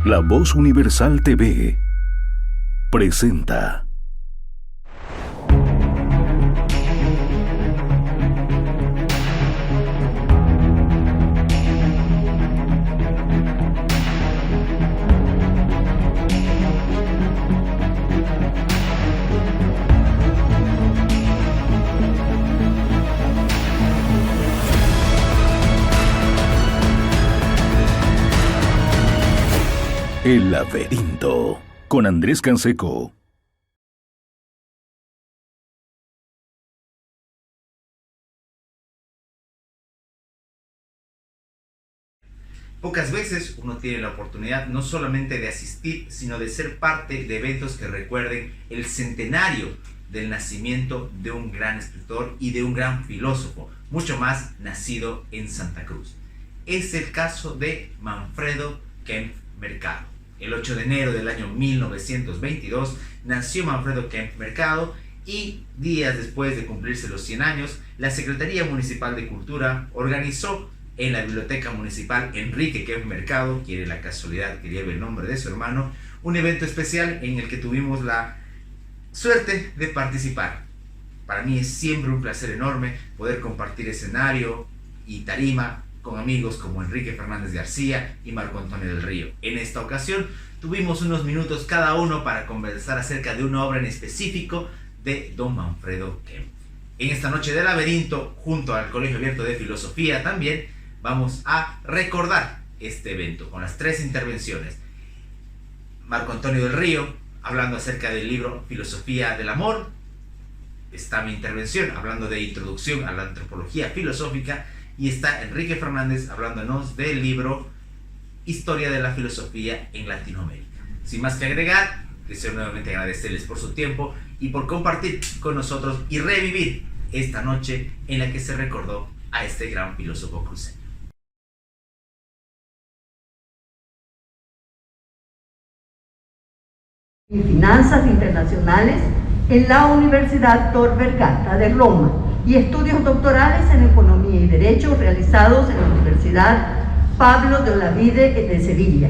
La Voz Universal TV presenta El Laberinto con Andrés Canseco. Pocas veces uno tiene la oportunidad no solamente de asistir, sino de ser parte de eventos que recuerden el centenario del nacimiento de un gran escritor y de un gran filósofo, mucho más nacido en Santa Cruz. Es el caso de Manfredo Kempf Mercado. El 8 de enero del año 1922 nació Manfredo Kempf Mercado y días después de cumplirse los 100 años, la Secretaría Municipal de Cultura organizó en la Biblioteca Municipal Enrique Kempf Mercado, quiere la casualidad que lleve el nombre de su hermano, un evento especial en el que tuvimos la suerte de participar. Para mí es siempre un placer enorme poder compartir escenario y tarima con amigos como Enrique Fernández García y Marco Antonio del Río. En esta ocasión tuvimos unos minutos cada uno para conversar acerca de una obra en específico de don Manfredo Kempf. En esta noche de laberinto, junto al Colegio Abierto de Filosofía también, vamos a recordar este evento con las tres intervenciones. Marco Antonio del Río, hablando acerca del libro Filosofía del Amor. Está mi intervención, hablando de introducción a la antropología filosófica. Y está Enrique Fernández hablándonos del libro Historia de la Filosofía en Latinoamérica. Sin más que agregar, deseo nuevamente agradecerles por su tiempo y por compartir con nosotros y revivir esta noche en la que se recordó a este gran filósofo cruceño. En Finanzas Internacionales en la Universidad Tor Vergata de Roma y estudios doctorales en Economía y Derecho realizados en la Universidad Pablo de Olavide de Sevilla.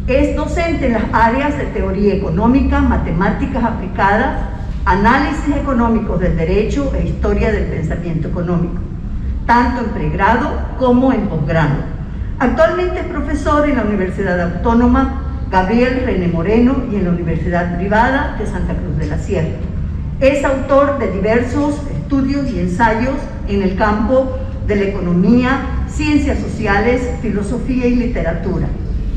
Es docente en las áreas de Teoría Económica, Matemáticas Aplicadas, Análisis Económicos del Derecho e Historia del Pensamiento Económico, tanto en pregrado como en posgrado. Actualmente es profesor en la Universidad Autónoma Gabriel René Moreno y en la Universidad Privada de Santa Cruz de la Sierra. Es autor de diversos estudios y ensayos en el campo de la economía, ciencias sociales, filosofía y literatura.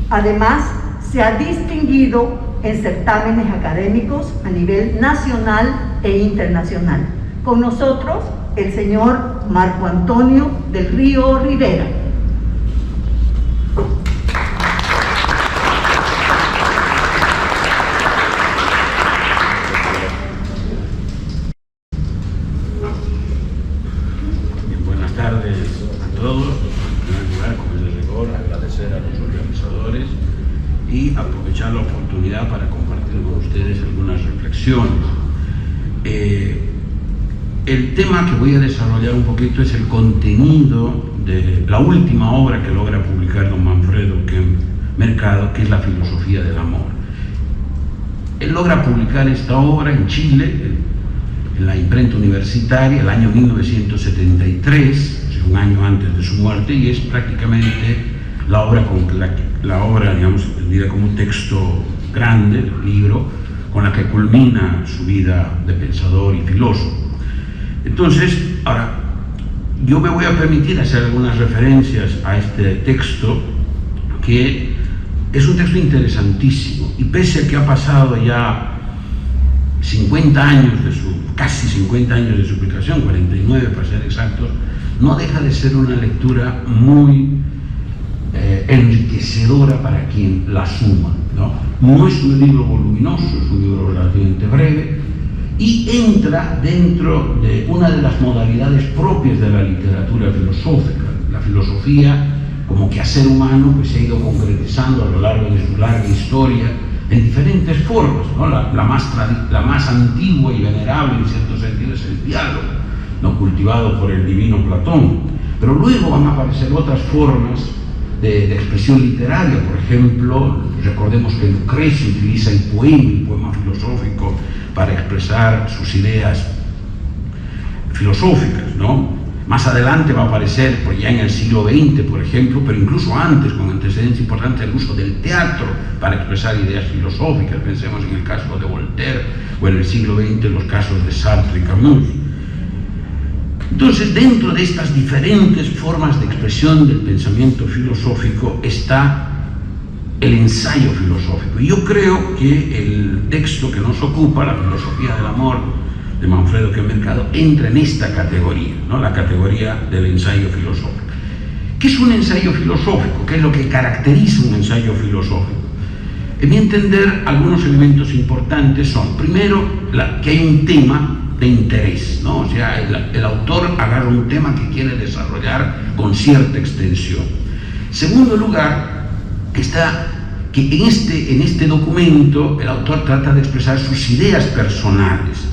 Además, se ha distinguido en certámenes académicos a nivel nacional e internacional. Con nosotros, el señor Marco Antonio del Río Rivera. Y aprovechar la oportunidad para compartir con ustedes algunas reflexiones. El tema que voy a desarrollar un poquito es el contenido de la última obra que logra publicar don Manfredo Kempf Mercado, que es La Filosofía del Amor. Él logra publicar esta obra en Chile, en la imprenta universitaria, el año 1973, o sea, un año antes de su muerte, y es prácticamente la obra, digamos, entendida como un texto grande, el libro, con la que culmina su vida de pensador y filósofo. Entonces, ahora, yo me voy a permitir hacer algunas referencias a este texto, que es un texto interesantísimo, y pese a que ha pasado ya 50 años casi 50 años de su publicación, 49 para ser exactos, no deja de ser una lectura muy enriquecedora para quien la suma, ¿no? No es un libro voluminoso, es un libro relativamente breve y entra dentro de una de las modalidades propias de la literatura filosófica. La filosofía como quehacer humano que se ha ido concretizando a lo largo de su larga historia en diferentes formas, ¿no? La más antigua y venerable en cierto sentido es el diálogo, ¿no? Cultivado por el divino Platón, pero luego van a aparecer otras formas de expresión literaria. Por ejemplo, recordemos que Lucrecio utiliza el poema filosófico para expresar sus ideas filosóficas, ¿no? Más adelante va a aparecer, pues ya en el siglo XX, por ejemplo, pero incluso antes, con antecedentes importantes, el uso del teatro para expresar ideas filosóficas. Pensemos en el caso de Voltaire, o en el siglo XX los casos de Sartre y Camus. Entonces, dentro de estas diferentes formas de expresión del pensamiento filosófico está el ensayo filosófico. Y yo creo que el texto que nos ocupa, La filosofía del amor, de Manfredo Mercado, entra en esta categoría, ¿no? La categoría del ensayo filosófico. ¿Qué es un ensayo filosófico? ¿Qué es lo que caracteriza un ensayo filosófico? En mi entender, algunos elementos importantes son, primero, que hay un tema de interés, ¿no? O sea, el autor agarra un tema que quiere desarrollar con cierta extensión. Segundo lugar, está que en este documento el autor trata de expresar sus ideas personales,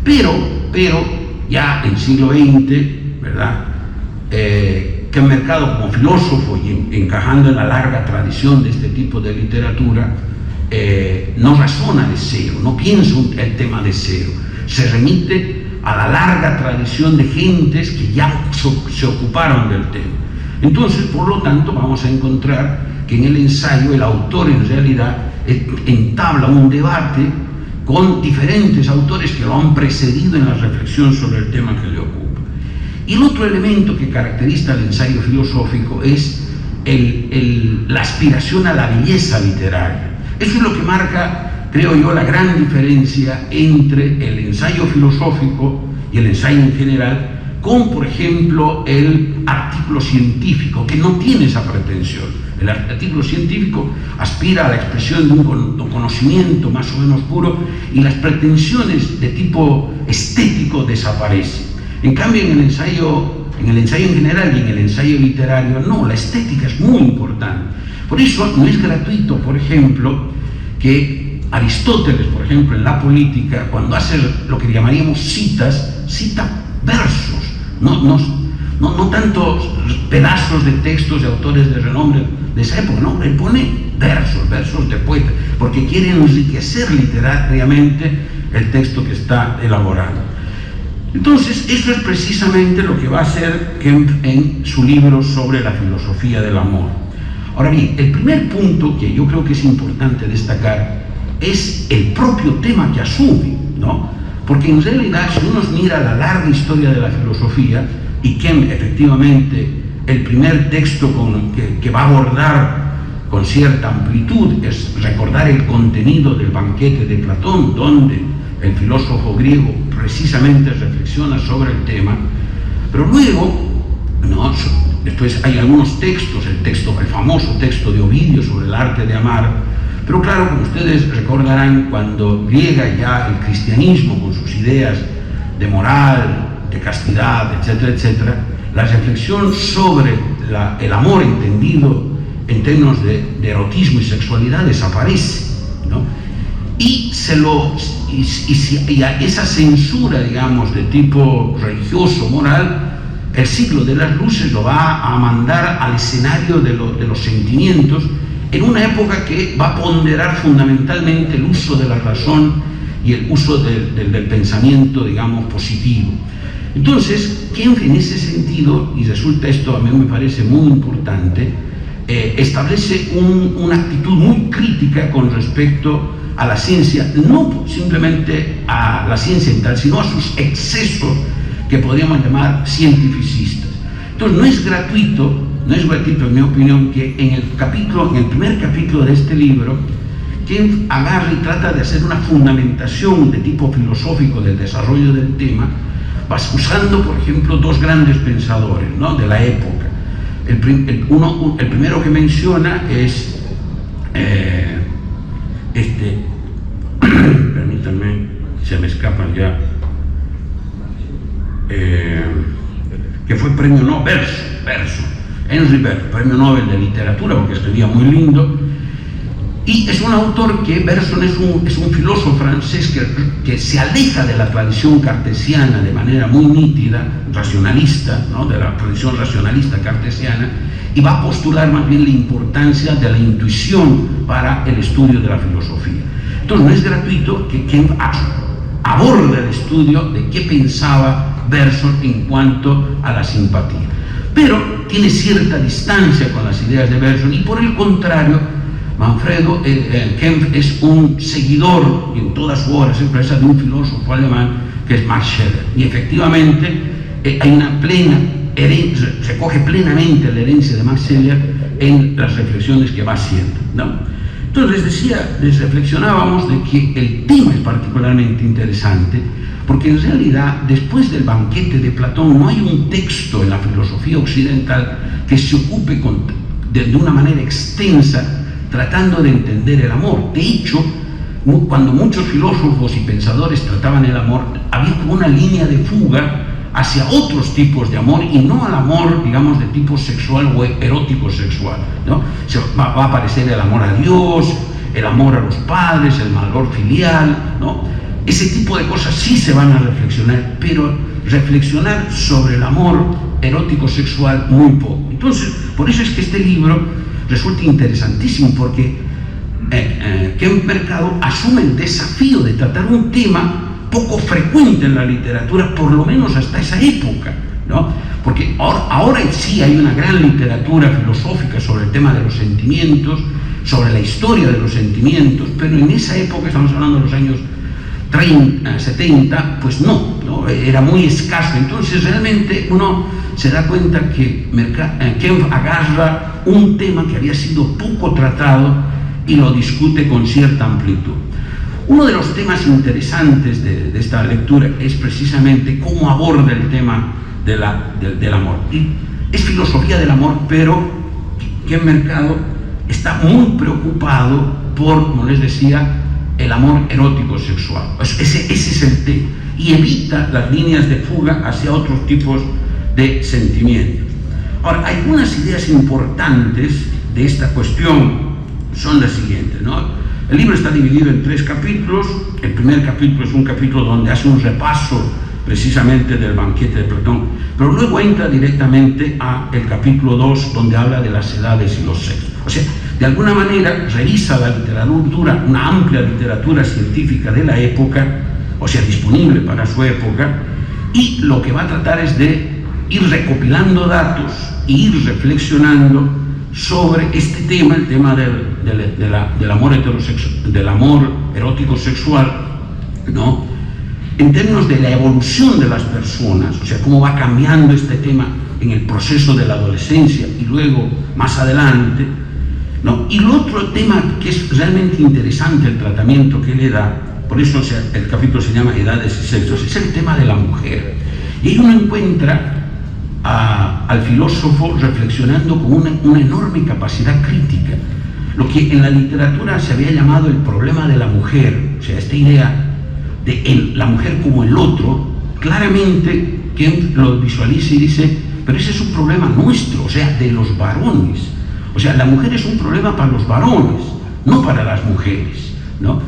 pero ya en el siglo XX, ¿verdad? Mercado, como filósofo y encajando en la larga tradición de este tipo de literatura, no razona de cero, no piensa el tema de cero, se remite a la larga tradición de gentes que ya se ocuparon del tema. Entonces, por lo tanto, vamos a encontrar que en el ensayo el autor en realidad entabla un debate con diferentes autores que lo han precedido en la reflexión sobre el tema que le ocupa. Y el otro elemento que caracteriza el ensayo filosófico es la aspiración a la belleza literaria. Eso es lo que marca, creo yo, la gran diferencia entre el ensayo filosófico y el ensayo en general, con, por ejemplo, el artículo científico, que no tiene esa pretensión. El artículo científico aspira a la expresión de un conocimiento más o menos puro, y las pretensiones de tipo estético desaparecen. En cambio, en el ensayo en general y en el ensayo literario, no, la estética es muy importante. Por eso no es gratuito, por ejemplo, que Aristóteles, por ejemplo, en la Política, cuando hace lo que llamaríamos citas, cita versos, no tanto pedazos de textos de autores de renombre de esa época, no, él pone versos de poeta, porque quiere enriquecer literariamente el texto que está elaborando. Entonces, eso es precisamente lo que va a hacer Kempf en su libro sobre la filosofía del amor. Ahora bien, el primer punto que yo creo que es importante destacar es el propio tema que asume, ¿no? Porque en realidad, si uno mira la larga historia de la filosofía, y Kempf efectivamente el primer texto que va a abordar con cierta amplitud es recordar el contenido del banquete de Platón, donde el filósofo griego precisamente reflexiona sobre el tema, pero luego, ¿no? Después hay algunos textos, el famoso texto de Ovidio sobre el arte de amar, pero claro, como ustedes recordarán, cuando llega ya el cristianismo con sus ideas de moral, de castidad, etcétera, etcétera, la reflexión sobre el amor entendido en términos de erotismo y sexualidad desaparece, ¿no? Y a esa censura, digamos, de tipo religioso, moral, el siglo de las luces lo va a mandar al escenario de los sentimientos, en una época que va a ponderar fundamentalmente el uso de la razón y el uso del pensamiento, digamos, positivo. Entonces, Kempf en ese sentido, y resulta esto a mí me parece muy importante, establece una actitud muy crítica con respecto a la ciencia, no simplemente a la ciencia en tal, sino a sus excesos que podríamos llamar cientificistas. Entonces, no es gratuito en mi opinión, que en el primer capítulo de este libro, Kempf agarra y trata de hacer una fundamentación de tipo filosófico del desarrollo del tema, usando, por ejemplo, dos grandes pensadores, ¿no?, de la época. El primero que menciona es permítanme, se me escapan ya, que fue premio Nobel, Henry Bergson, premio Nobel de literatura, porque escribía muy lindo. Y es un autor que, Bergson es un filósofo francés que se aleja de la tradición cartesiana de manera muy nítida, racionalista, ¿no?, de la tradición racionalista cartesiana, y va a postular más bien la importancia de la intuición para el estudio de la filosofía. Entonces no es gratuito que Kempf aborde el estudio de qué pensaba Bergson en cuanto a la simpatía, pero tiene cierta distancia con las ideas de Bergson, y por el contrario, Manfredo Kempf es un seguidor, y en toda su obra se expresa, de un filósofo alemán que es Max Scheler, y efectivamente hay una plena recoge plenamente la herencia de Max Scheler en las reflexiones que va haciendo, ¿no? Entonces les reflexionábamos de que el tema es particularmente interesante, porque en realidad después del banquete de Platón no hay un texto en la filosofía occidental que se ocupe de una manera extensa tratando de entender el amor. De hecho, cuando muchos filósofos y pensadores trataban el amor, había como una línea de fuga hacia otros tipos de amor, y no al amor, digamos, de tipo sexual o erótico sexual, ¿no? Va a aparecer el amor a Dios, el amor a los padres, el valor filial, ¿no? Ese tipo de cosas sí se van a reflexionar, pero reflexionar sobre el amor erótico sexual muy poco. Entonces, por eso es que este libro resulta interesantísimo, porque Kempf Mercado asume el desafío de tratar un tema poco frecuente en la literatura, por lo menos hasta esa época, ¿no? Porque ahora sí hay una gran literatura filosófica sobre el tema de los sentimientos, sobre la historia de los sentimientos, pero en esa época, estamos hablando de los años 70, pues no, era muy escaso. Entonces realmente uno se da cuenta que Kempf agarra un tema que había sido poco tratado y lo discute con cierta amplitud. Uno de los temas interesantes de esta lectura es precisamente cómo aborda el tema del amor. Y es filosofía del amor, pero Kempf Mercado está muy preocupado por, como les decía, el amor erótico sexual. Ese es el tema, y evita las líneas de fuga hacia otros tipos de sentimientos. Ahora, algunas ideas importantes de esta cuestión son las siguientes, ¿no? El libro está dividido en 3 capítulos. El primer capítulo es un capítulo donde hace un repaso precisamente del banquete de Platón, pero luego entra directamente al capítulo 2, donde habla de las edades y los sexos. O sea, de alguna manera revisa la literatura, una amplia literatura científica de la época, o sea, disponible para su época, y lo que va a tratar es de ir recopilando datos e ir reflexionando sobre este tema, el tema del amor erótico sexual, ¿no? En términos de la evolución de las personas, o sea, cómo va cambiando este tema en el proceso de la adolescencia y luego más adelante, ¿no? Y el otro tema que es realmente interesante, el tratamiento que le da, por eso, o sea, el capítulo se llama Edades y Sexos, es el tema de la mujer. Y ahí uno encuentra al filósofo reflexionando con una enorme capacidad crítica, lo que en la literatura se había llamado el problema de la mujer, o sea, esta idea de la mujer como el otro. Claramente Kempf lo visualiza y dice, pero ese es un problema nuestro, o sea, de los varones, o sea, la mujer es un problema para los varones, no para las mujeres, ¿no?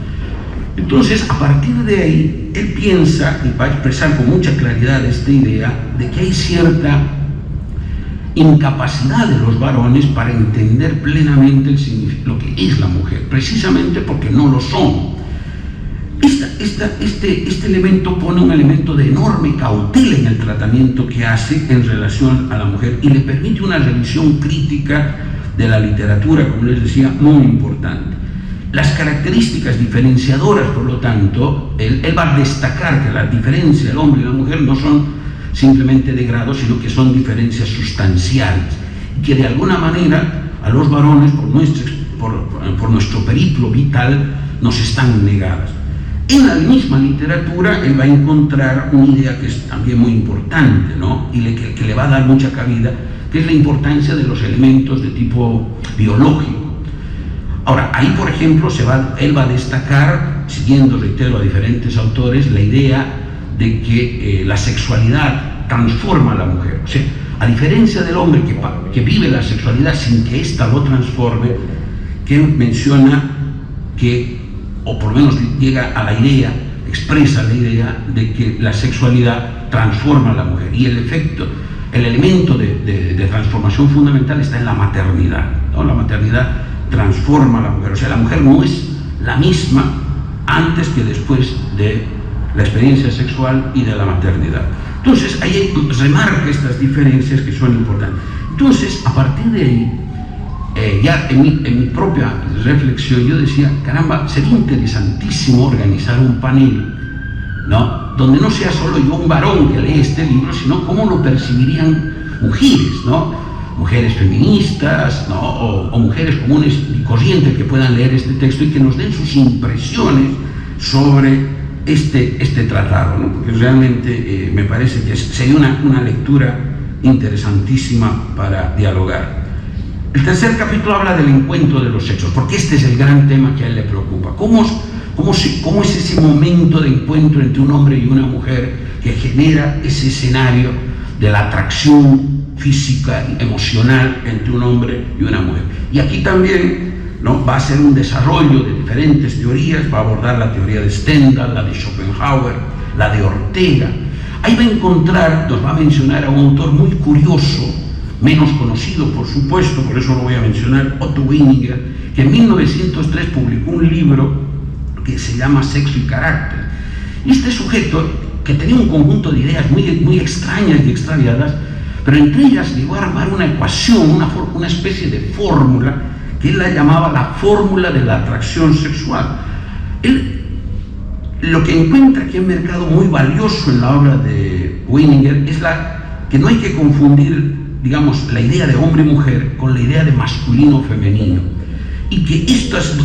Entonces, a partir de ahí, él piensa, y va a expresar con mucha claridad esta idea, de que hay cierta incapacidad de los varones para entender plenamente lo que es la mujer, precisamente porque no lo son. Este elemento pone un elemento de enorme cautela en el tratamiento que hace en relación a la mujer, y le permite una revisión crítica de la literatura, como les decía, muy importante. Las características diferenciadoras, por lo tanto, él va a destacar que la diferencia del hombre y la mujer no son simplemente de grado, sino que son diferencias sustanciales, y que de alguna manera a los varones, por nuestro periplo vital, nos están negadas. En la misma literatura él va a encontrar una idea que es también muy importante, ¿no? Y que le va a dar mucha cabida, que es la importancia de los elementos de tipo biológico. Ahora, ahí, por ejemplo, él va a destacar, siguiendo, reitero, a diferentes autores, la idea de que la sexualidad transforma a la mujer. O sea, a diferencia del hombre que vive la sexualidad sin que ésta lo transforme, que menciona que, o por lo menos llega a la idea, expresa la idea de que la sexualidad transforma a la mujer. Y el efecto el elemento de transformación fundamental está en la maternidad, ¿no? La maternidad transforma a la mujer, o sea, la mujer no es la misma antes que después de la experiencia sexual y de la maternidad. Entonces, ahí remarca estas diferencias que son importantes. Entonces, a partir de ahí, ya en mi propia reflexión, yo decía, caramba, sería interesantísimo organizar un panel, ¿no? Donde no sea solo yo un varón que lee este libro, sino cómo lo percibirían mujeres, ¿no? Mujeres feministas, ¿no? o mujeres comunes y corrientes que puedan leer este texto y que nos den sus impresiones sobre este tratado, ¿no? Porque realmente me parece que sería una lectura interesantísima para dialogar. El tercer capítulo habla del encuentro de los sexos, porque este es el gran tema que a él le preocupa. ¿Cómo es ese momento de encuentro entre un hombre y una mujer que genera ese escenario de la atracción física y emocional entre un hombre y una mujer? Y aquí también, ¿no?, va a ser un desarrollo de diferentes teorías, va a abordar la teoría de Stendhal, la de Schopenhauer, la de Ortega. Ahí va a encontrar, nos va a mencionar a un autor muy curioso, menos conocido por supuesto, por eso lo voy a mencionar, Otto Weininger, que en 1903 publicó un libro que se llama Sexo y Carácter. Y este sujeto, que tenía un conjunto de ideas muy extrañas y extraviadas, pero entre ellas llegó a armar una ecuación, una especie de fórmula, que él la llamaba la fórmula de la atracción sexual. Él lo que encuentra aquí en Mercado muy valioso en la obra de Weininger es que no hay que confundir, digamos, la idea de hombre-mujer con la idea de masculino-femenino, y que estas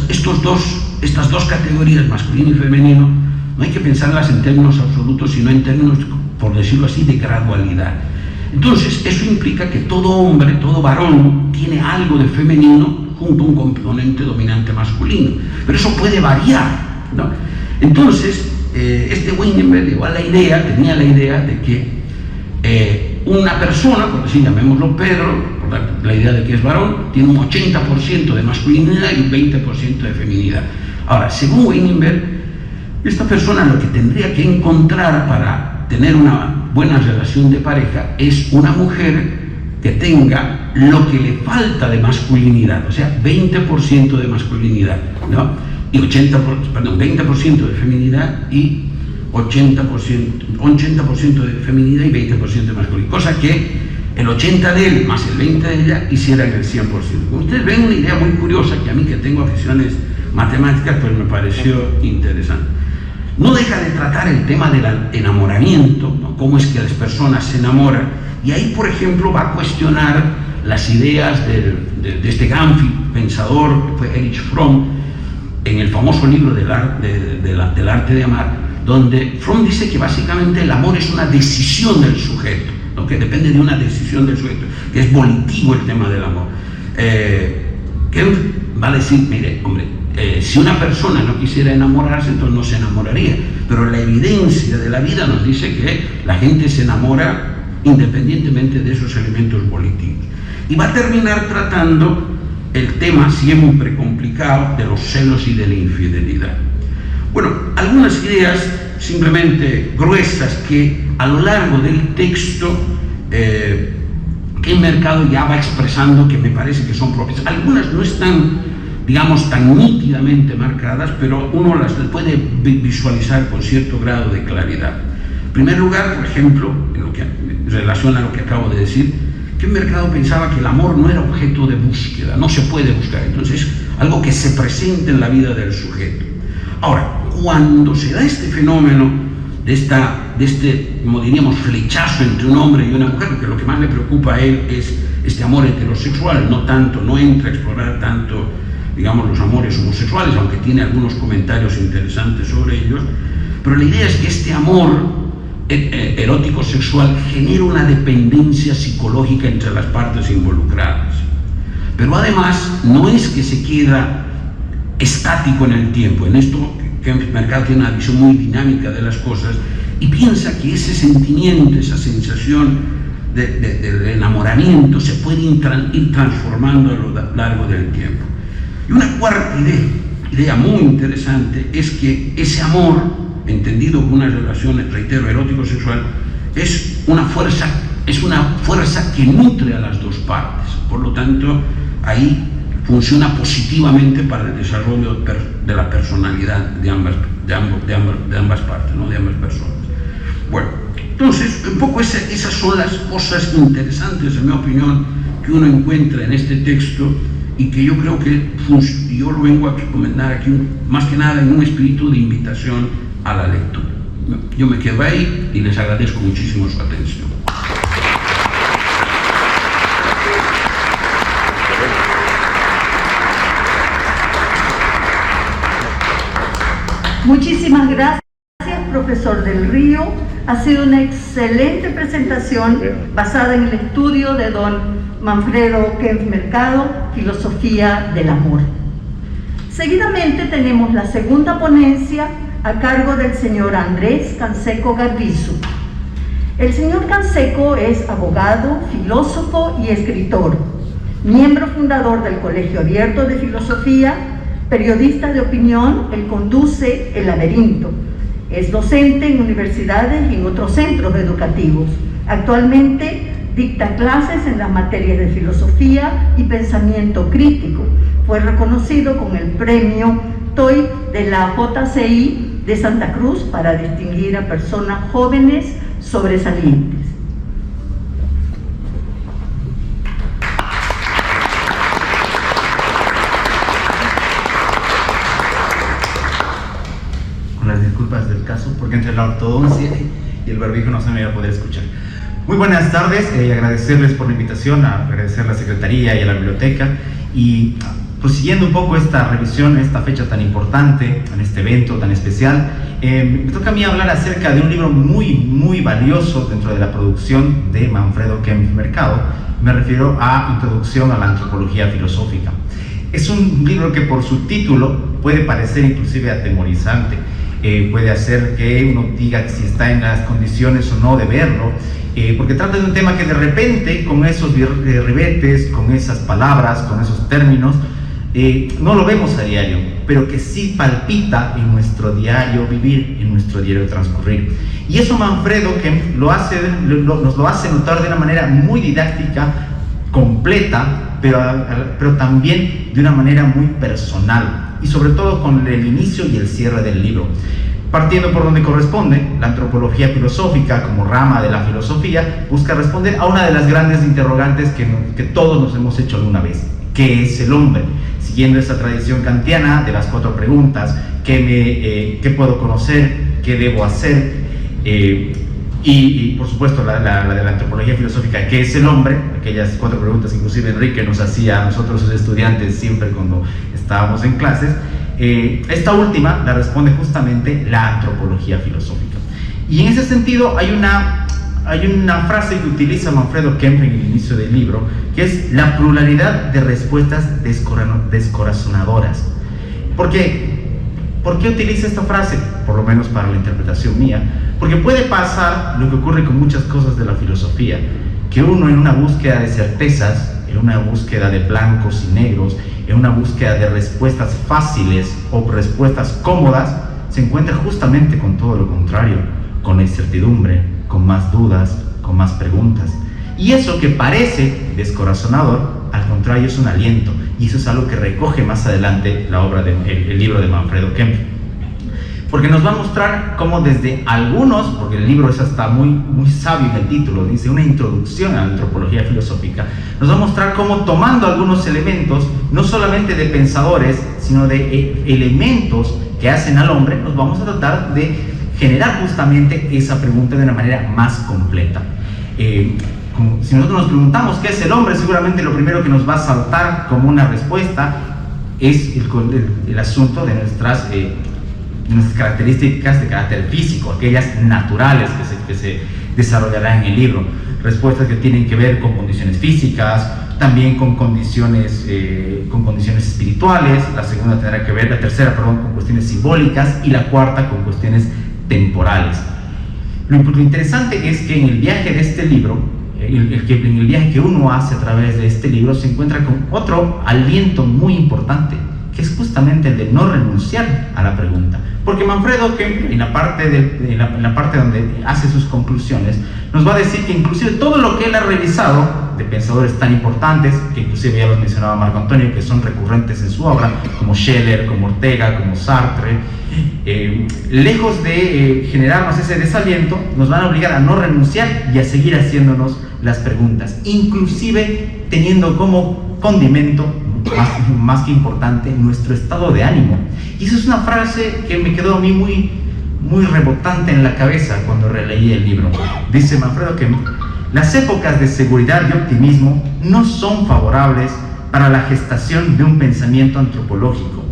dos categorías, masculino y femenino, no hay que pensarlas en términos absolutos, sino en términos, por decirlo así, de gradualidad. Entonces, eso implica que todo hombre, todo varón, tiene algo de femenino junto a un componente dominante masculino, pero eso puede variar, ¿no? Entonces, este Weininger tenía la idea de que una persona, por decir, llamémoslo Pedro, por la idea de que es varón, tiene un 80% de masculinidad y un 20% de feminidad. Ahora, según Weininger, esta persona lo que tendría que encontrar para tener una buena relación de pareja es una mujer que tenga lo que le falta de masculinidad, o sea, 20% de masculinidad, ¿no? Y 20% de feminidad y 80% de feminidad y 20% de masculinidad, cosa que el 80% de él más el 20% de ella hicieran el 100%. Ustedes ven una idea muy curiosa que a mí, que tengo aficiones matemáticas, pues me pareció interesante. No deja de tratar el tema del enamoramiento, ¿no? Cómo es que las personas se enamoran, y ahí, por ejemplo, va a cuestionar las ideas de este gran pensador que fue Erich Fromm, en el famoso libro del arte de amar, donde Fromm dice que básicamente el amor es una decisión del sujeto, ¿no? Que depende de una decisión del sujeto, que es volitivo el tema del amor. Que va a decir, mire, hombre, si una persona no quisiera enamorarse, entonces no se enamoraría, pero la evidencia de la vida nos dice que la gente se enamora independientemente de esos elementos volitivos. Y va a terminar tratando el tema siempre complicado de los celos y de la infidelidad. Bueno, algunas ideas simplemente gruesas que a lo largo del texto que el Mercado ya va expresando, que me parece que son propias. Algunas no están, digamos, tan nítidamente marcadas, pero uno las puede visualizar con cierto grado de claridad. En primer lugar, por ejemplo, en lo que relaciona a lo que acabo de decir, que el Mercado pensaba que el amor no era objeto de búsqueda, no se puede buscar, entonces algo que se presenta en la vida del sujeto. Ahora, cuando se da este fenómeno de este, como diríamos, flechazo entre un hombre y una mujer, porque lo que más le preocupa a él es este amor heterosexual, no entra a explorar tanto, digamos, los amores homosexuales, aunque tiene algunos comentarios interesantes sobre ellos, pero la idea es que este amor erótico sexual genera una dependencia psicológica entre las partes involucradas. Pero además no es que se queda estático en el tiempo. En esto que el Mercado tiene una visión muy dinámica de las cosas y piensa que ese sentimiento, esa sensación del enamoramiento se puede ir transformando a lo largo del tiempo. Y una cuarta idea muy interesante es que ese amor, entendido como una relación, reitero, erótico-sexual, es una fuerza es una fuerza que nutre a las dos partes. Por lo tanto, ahí funciona positivamente para el desarrollo de la personalidad de ambas partes, ¿no? De ambas personas. Bueno, entonces, un poco esas son las cosas interesantes, en mi opinión, que uno encuentra en este texto y que yo creo que yo lo vengo a recomendar aquí, más que nada en un espíritu de invitación a la lectura. Yo me quedo ahí y les agradezco muchísimo su atención. Muchísimas gracias, profesor del Río. Ha sido una excelente presentación basada en el estudio de don Manfredo Kempf Mercado, Filosofía del Amor. Seguidamente tenemos la segunda ponencia a cargo del señor Andrés Canseco Garbizu. El señor Canseco es abogado, filósofo y escritor, miembro fundador del Colegio Abierto de Filosofía, periodista de opinión. Él conduce El Laberinto. Es docente en universidades y en otros centros educativos. Actualmente dicta clases en las materias de filosofía y pensamiento crítico. Fue reconocido con el premio TOY de la JCI de Santa Cruz para distinguir a personas jóvenes sobresalientes. Con las disculpas del caso, porque entre la ortodoncia y el barbijo no se me iba a poder escuchar. Muy buenas tardes, agradecerles por la invitación, agradecer a la Secretaría y a la Biblioteca, y prosiguiendo un poco esta revisión, esta fecha tan importante, en este evento tan especial, me toca a mí hablar acerca de un libro muy valioso dentro de la producción de Manfredo Kempf Mercado. Me refiero a Introducción a la Antropología Filosófica. Es un libro que por su título puede parecer inclusive atemorizante, puede hacer que uno diga si está en las condiciones o no de verlo, porque trata de un tema que de repente, con esos ribetes, con esas palabras, con esos términos, no lo vemos a diario, pero que sí palpita en nuestro diario vivir, en nuestro diario transcurrir. Y eso Manfredo Kempf nos lo hace notar de una manera muy didáctica, completa, pero también de una manera muy personal, y sobre todo con el inicio y el cierre del libro. Partiendo por donde corresponde, la antropología filosófica, como rama de la filosofía, busca responder a una de las grandes interrogantes que todos nos hemos hecho alguna vez: ¿qué es el hombre? Siguiendo esa tradición kantiana de las 4 preguntas: ¿qué puedo conocer? ¿Qué debo hacer? Y por supuesto la de la antropología filosófica, ¿qué es el hombre? Aquellas 4 preguntas inclusive Enrique nos hacía a nosotros sus estudiantes siempre cuando estábamos en clases. Esta última la responde justamente la antropología filosófica. Y en ese sentido hay una frase que utiliza Manfredo Kempf en el inicio del libro, que es la pluralidad de respuestas descorazonadoras. ¿Por qué? ¿Por qué utiliza esta frase? Por lo menos para la interpretación mía. Porque puede pasar lo que ocurre con muchas cosas de la filosofía, que uno en una búsqueda de certezas, en una búsqueda de blancos y negros, en una búsqueda de respuestas fáciles o respuestas cómodas, se encuentra justamente con todo lo contrario, con la incertidumbre, con más dudas, con más preguntas. Y eso que parece descorazonador, al contrario, es un aliento, y eso es algo que recoge más adelante la obra el libro de Manfredo Kempf. Porque nos va a mostrar cómo desde algunos, porque el libro es hasta muy sabio en el título, dice una introducción a la antropología filosófica, nos va a mostrar cómo tomando algunos elementos, no solamente de pensadores, sino de elementos que hacen al hombre, nos vamos a tratar de generar justamente esa pregunta de una manera más completa. Como si nosotros nos preguntamos qué es el hombre, seguramente lo primero que nos va a saltar como una respuesta es el asunto de nuestras características de carácter físico, aquellas naturales que se desarrollarán en el libro. Respuestas que tienen que ver con condiciones físicas, también con condiciones espirituales. La tercera con cuestiones simbólicas, y la cuarta con cuestiones temporales. Lo interesante es que en el viaje de este libro, en el viaje que uno hace a través de este libro, se encuentra con otro aliento muy importante, que que es justamente el de no renunciar a la pregunta. Porque Manfredo Kempf, en la parte donde hace sus conclusiones, nos va a decir que inclusive todo lo que él ha revisado de pensadores tan importantes, que inclusive ya los mencionaba Marco Antonio, que son recurrentes en su obra, como Scheler, como Ortega, como Sartre, lejos de generarnos ese desaliento, nos van a obligar a no renunciar y a seguir haciéndonos las preguntas, inclusive teniendo como condimento, más que importante, nuestro estado de ánimo. Y eso es una frase que me quedó a mí muy rebotante en la cabeza cuando releí el libro. Dice Manfredo que las épocas de seguridad y optimismo no son favorables para la gestación de un pensamiento antropológico.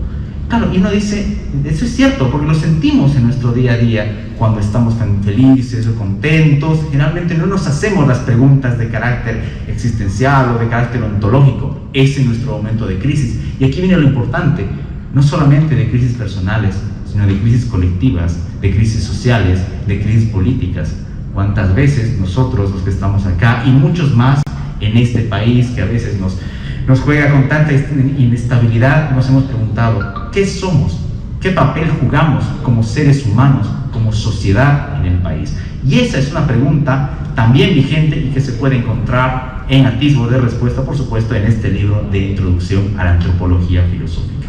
Claro, y uno dice, eso es cierto, porque lo sentimos en nuestro día a día, cuando estamos tan felices o contentos. Generalmente no nos hacemos las preguntas de carácter existencial o de carácter ontológico. Es en nuestro momento de crisis. Y aquí viene lo importante, no solamente de crisis personales, sino de crisis colectivas, de crisis sociales, de crisis políticas. ¿Cuántas veces nosotros, los que estamos acá, y muchos más en este país que a veces nos juega con tanta inestabilidad, nos hemos preguntado, ¿qué somos? ¿Qué papel jugamos como seres humanos, como sociedad en el país? Y esa es una pregunta también vigente y que se puede encontrar en atisbo de respuesta, por supuesto, en este libro de Introducción a la Antropología Filosófica.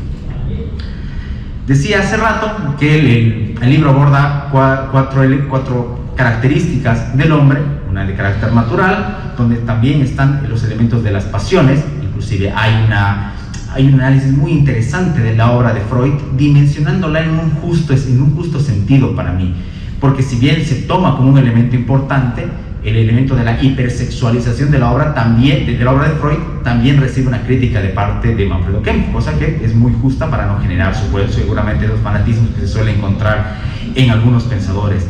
Decía hace rato que el libro aborda cuatro características del hombre, una de carácter natural, donde también están los elementos de las pasiones. Inclusive hay un análisis muy interesante de la obra de Freud, dimensionándola en un justo sentido para mí, porque si bien se toma como un elemento importante, el elemento de la hipersexualización de la obra también, de la obra de Freud, también recibe una crítica de parte de Manfredo Kempf, cosa que es muy justa para no generar seguramente los fanatismos que se suelen encontrar en algunos pensadores.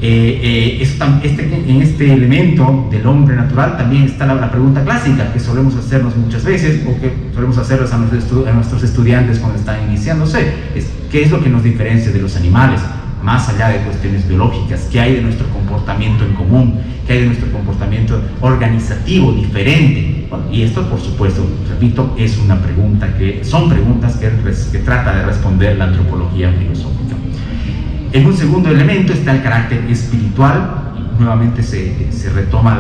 En este elemento del hombre natural también está la pregunta clásica que solemos hacernos muchas veces, o que solemos hacerles a nuestros estudiantes cuando están iniciándose, ¿qué es lo que nos diferencia de los animales? Más allá de cuestiones biológicas, ¿qué hay de nuestro comportamiento en común? ¿Qué hay de nuestro comportamiento organizativo diferente? Bueno, y esto, por supuesto, repito, son preguntas que trata de responder la antropología filosófica. En un segundo elemento está el carácter espiritual. Nuevamente se retoma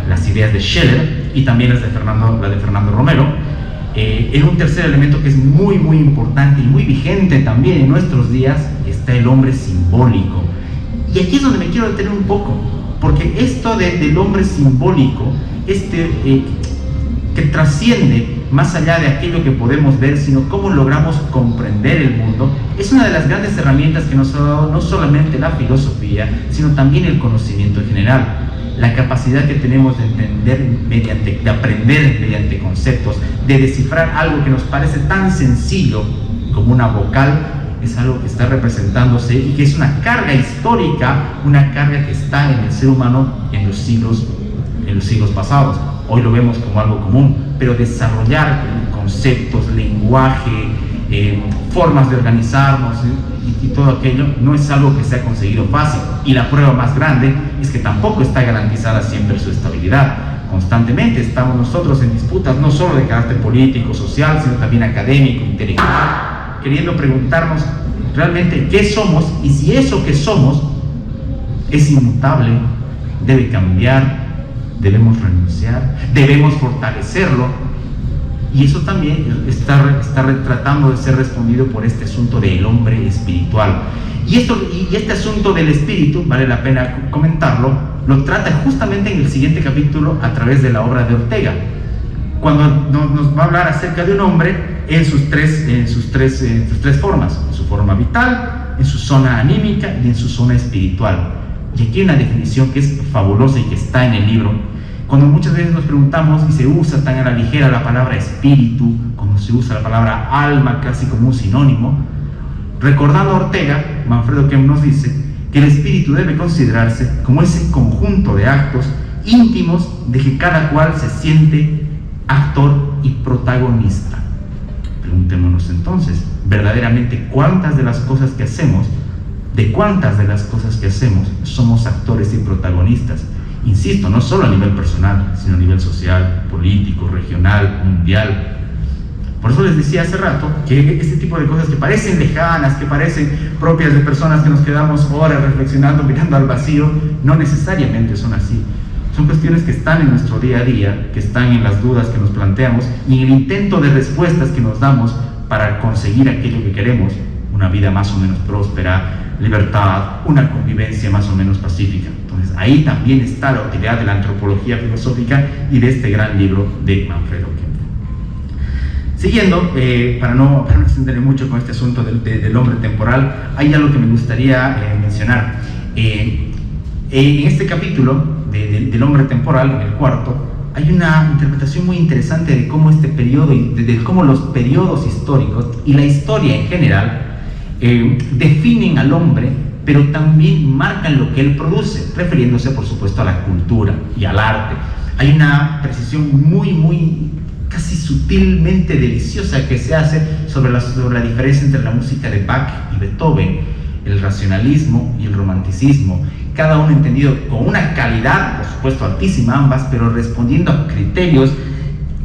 las ideas de Scheler y también la de Fernando Romero. En un tercer elemento que es muy importante y muy vigente también en nuestros días está el hombre simbólico. Y aquí es donde me quiero detener un poco, porque esto del hombre simbólico, que trasciende más allá de aquello que podemos ver, sino cómo logramos comprender el mundo, es una de las grandes herramientas que nos ha dado no solamente la filosofía, sino también el conocimiento en general. La capacidad que tenemos de entender, de aprender mediante conceptos, de descifrar algo que nos parece tan sencillo como una vocal, es algo que está representándose y que es una carga histórica, una carga que está en el ser humano en los siglos pasados. Hoy lo vemos como algo común, pero desarrollar conceptos, lenguaje, formas de organizarnos y todo aquello no es algo que se ha conseguido fácil. Y la prueba más grande es que tampoco está garantizada siempre su estabilidad. Constantemente estamos nosotros en disputas, no solo de carácter político, social, sino también académico, intelectual, queriendo preguntarnos realmente qué somos y si eso que somos es inmutable, debe cambiar, debemos renunciar, debemos fortalecerlo. Y eso también está tratando de ser respondido por este asunto del hombre espiritual. Y este asunto del espíritu, vale la pena comentarlo, lo trata justamente en el siguiente capítulo a través de la obra de Ortega, cuando nos va a hablar acerca de un hombre en sus tres formas: en su forma vital, en su zona anímica y en su zona espiritual. Y aquí hay una definición que es fabulosa y que está en el libro. Cuando muchas veces nos preguntamos y se usa tan a la ligera la palabra espíritu, cuando se usa la palabra alma casi como un sinónimo, recordando a Ortega, Manfredo Kempf nos dice que el espíritu debe considerarse como ese conjunto de actos íntimos de que cada cual se siente actor y protagonista. Preguntémonos entonces, verdaderamente, ¿cuántas de las cosas que hacemos somos actores y protagonistas? Insisto, no solo a nivel personal, sino a nivel social, político, regional, mundial. Por eso les decía hace rato que este tipo de cosas que parecen lejanas, que parecen propias de personas que nos quedamos horas reflexionando, mirando al vacío, no necesariamente son así. Son cuestiones que están en nuestro día a día, que están en las dudas que nos planteamos y en el intento de respuestas que nos damos para conseguir aquello que queremos, una vida más o menos próspera, libertad, una convivencia más o menos pacífica. Entonces ahí también está la utilidad de la antropología filosófica y de este gran libro de Manfredo Kempfer. Siguiendo, para no extenderme mucho con este asunto del hombre temporal, hay algo que me gustaría mencionar. En este capítulo del hombre temporal, en el cuarto, hay una interpretación muy interesante de cómo este periodo, de cómo los periodos históricos y la historia en general definen al hombre, pero también marcan lo que él produce, refiriéndose por supuesto a la cultura y al arte. Hay una precisión muy casi sutilmente deliciosa que se hace sobre la diferencia entre la música de Bach y Beethoven, el racionalismo y el romanticismo, cada uno entendido con una calidad, por supuesto altísima ambas, pero respondiendo a criterios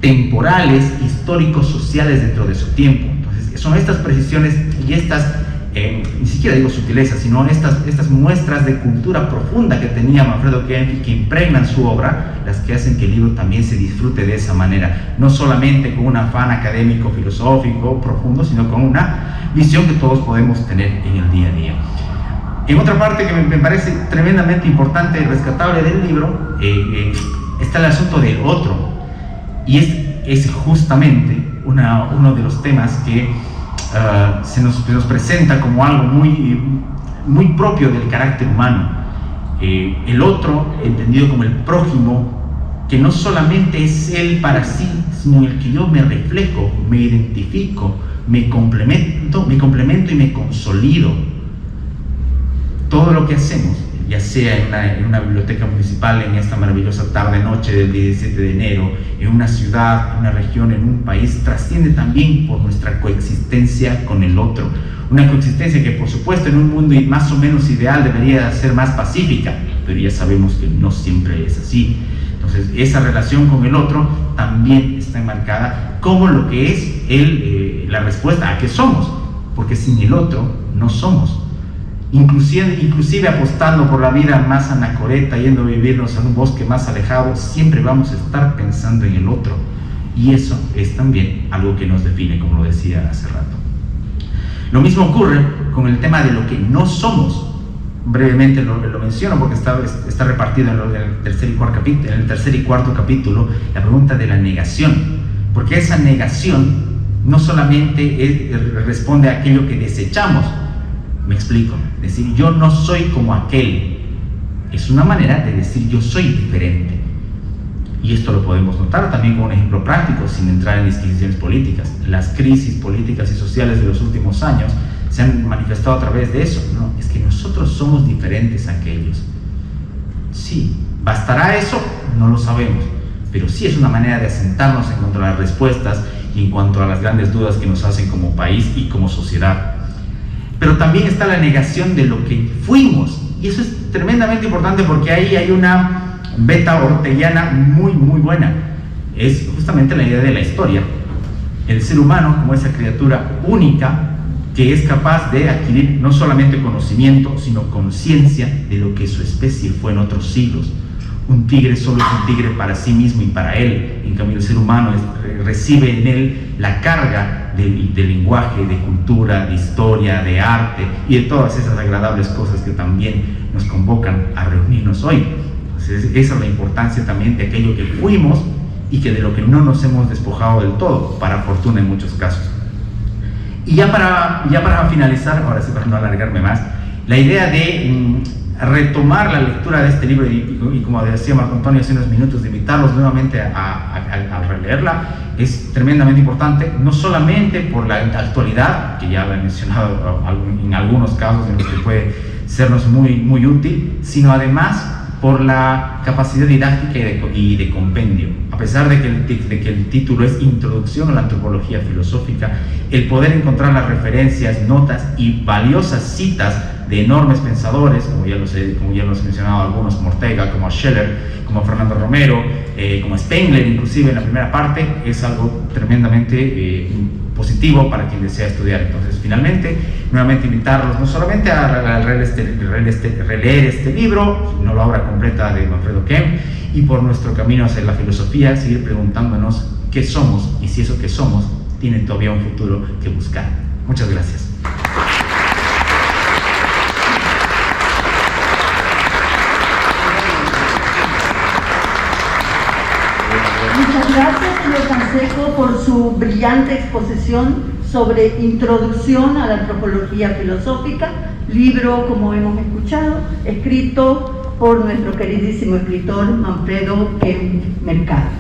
temporales, históricos, sociales dentro de su tiempo. Entonces son estas precisiones y estas, ni siquiera digo sutilezas, sino estas muestras de cultura profunda que tenía Manfredo Kempfer, que impregnan su obra, las que hacen que el libro también se disfrute de esa manera, no solamente con un afán académico, filosófico, profundo, sino con una visión que todos podemos tener en el día a día. En otra parte que me parece tremendamente importante y rescatable del libro, está el asunto del otro, y es justamente uno de los temas que se nos presenta como algo muy propio del carácter humano. El otro, entendido como el prójimo, que no solamente es él para sí, sino el que yo me reflejo, me identifico, me complemento y me consolido. Todo lo que hacemos, ya sea en una biblioteca municipal, en esta maravillosa tarde-noche del 17 de enero, en una ciudad, en una región, en un país, trasciende también por nuestra coexistencia con el otro. Una coexistencia que, por supuesto, en un mundo más o menos ideal debería ser más pacífica, pero ya sabemos que no siempre es así. Entonces, esa relación con el otro también está enmarcada como lo que es la respuesta a qué somos, porque sin el otro no somos. Inclusive apostando por la vida más anacoreta, yendo a vivirnos en un bosque más alejado, siempre vamos a estar pensando en el otro, y eso es también algo que nos define, como lo decía hace rato. Lo mismo ocurre con el tema de lo que no somos. Brevemente lo menciono porque está repartido en el tercer y cuarto capítulo, la pregunta de la negación, porque esa negación no solamente responde a aquello que desechamos. Me explico, decir yo no soy como aquel es una manera de decir yo soy diferente, y esto lo podemos notar también con un ejemplo práctico sin entrar en disquisiciones políticas. Las crisis políticas y sociales de los últimos años se han manifestado a través de eso, ¿no? Es que nosotros somos diferentes a aquellos. Sí, ¿bastará eso? No lo sabemos, pero sí es una manera de asentarnos en cuanto a las respuestas y en cuanto a las grandes dudas que nos hacen como país y como sociedad. Pero también está la negación de lo que fuimos, y eso es tremendamente importante porque ahí hay una beta orteguiana muy buena. Es justamente la idea de la historia, el ser humano como esa criatura única que es capaz de adquirir no solamente conocimiento, sino conciencia de lo que su especie fue en otros siglos. Un tigre solo es un tigre para sí mismo y para él, en cambio el ser humano recibe en él la carga de lenguaje, de cultura, de historia, de arte y de todas esas agradables cosas que también nos convocan a reunirnos hoy. Entonces, esa es la importancia también de aquello que fuimos y que de lo que no nos hemos despojado del todo, para fortuna en muchos casos. Y ya para finalizar, ahora sí para no alargarme más, la idea de retomar la lectura de este libro y como decía Marco Antonio hace unos minutos, de invitarlos nuevamente a releerla, es tremendamente importante, no solamente por la actualidad, que ya lo he mencionado en algunos casos en los que puede sernos muy útil, sino además por la capacidad didáctica y de compendio. A pesar de que el título es Introducción a la Antropología Filosófica, el poder encontrar las referencias, notas y valiosas citas de enormes pensadores, como ya los he mencionado algunos, como Ortega, como Scheller, como Fernando Romero, como Spengler, inclusive en la primera parte, es algo tremendamente positivo para quien desea estudiar. Entonces, finalmente, nuevamente invitarlos no solamente a releer este libro, sino la obra completa de Manfredo Kempf, y por nuestro camino hacia la filosofía, seguir preguntándonos qué somos y si eso que somos tiene todavía un futuro que buscar. Muchas gracias. Muchas gracias, señor Canseco, por su brillante exposición sobre Introducción a la Antropología Filosófica, libro, como hemos escuchado, escrito por nuestro queridísimo escritor Manfredo Kempf Mercado.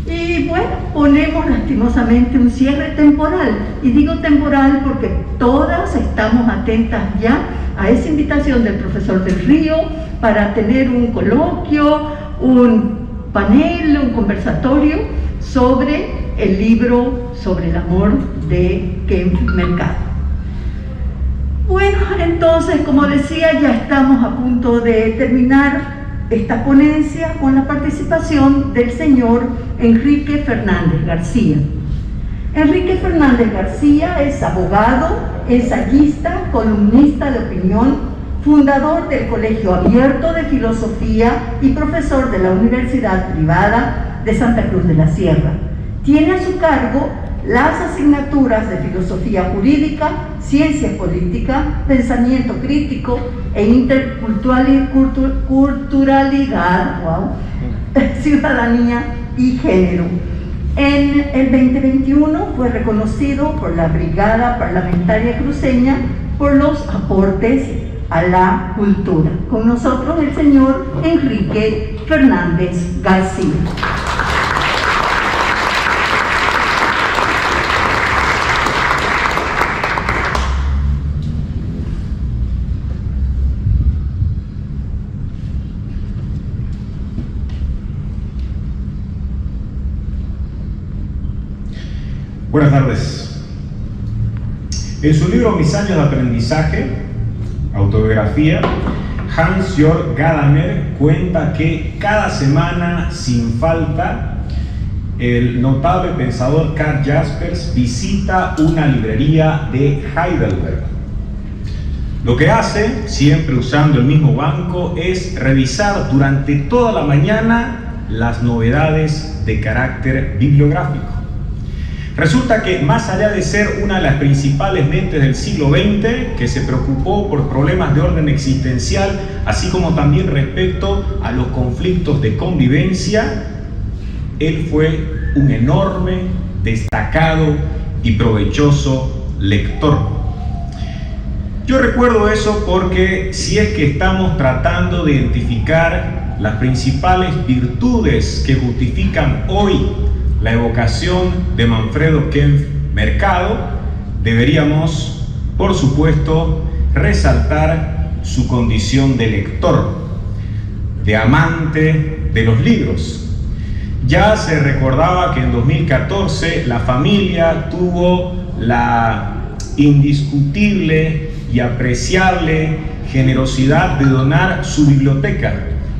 Y bueno, ponemos lastimosamente un cierre temporal, y digo temporal porque todas estamos atentas ya a esa invitación del profesor del Río para tener un coloquio, un panel, un conversatorio sobre el libro Sobre el amor de Kempf Mercado. Bueno, entonces, como decía, ya estamos a punto de terminar esta ponencia con la participación del señor Enrique Fernández García. Enrique Fernández García es abogado, ensayista, columnista de opinión, fundador del Colegio Abierto de Filosofía y profesor de la Universidad Privada de Santa Cruz de la Sierra. Tiene a su cargo las asignaturas de Filosofía Jurídica, Ciencia Política, Pensamiento Crítico e Interculturalidad, Ciudadanía y Género. En el 2021 fue reconocido por la Brigada Parlamentaria Cruceña por los aportes a la cultura. Con nosotros el señor Enrique Fernández García. Buenas tardes. En su libro Mis años de aprendizaje, autobiografía, Hans-Jörg Gadamer cuenta que cada semana, sin falta, el notable pensador Karl Jaspers visita una librería de Heidelberg. Lo que hace, siempre usando el mismo banco, es revisar durante toda la mañana las novedades de carácter bibliográfico. Resulta que, más allá de ser una de las principales mentes del siglo XX, que se preocupó por problemas de orden existencial, así como también respecto a los conflictos de convivencia, él fue un enorme, destacado y provechoso lector. Yo recuerdo eso porque si es que estamos tratando de identificar las principales virtudes que justifican hoy la evocación de Manfredo Kempf Mercado, deberíamos, por supuesto, resaltar su condición de lector, de amante de los libros. Ya se recordaba que en 2014 la familia tuvo la indiscutible y apreciable generosidad de donar su biblioteca,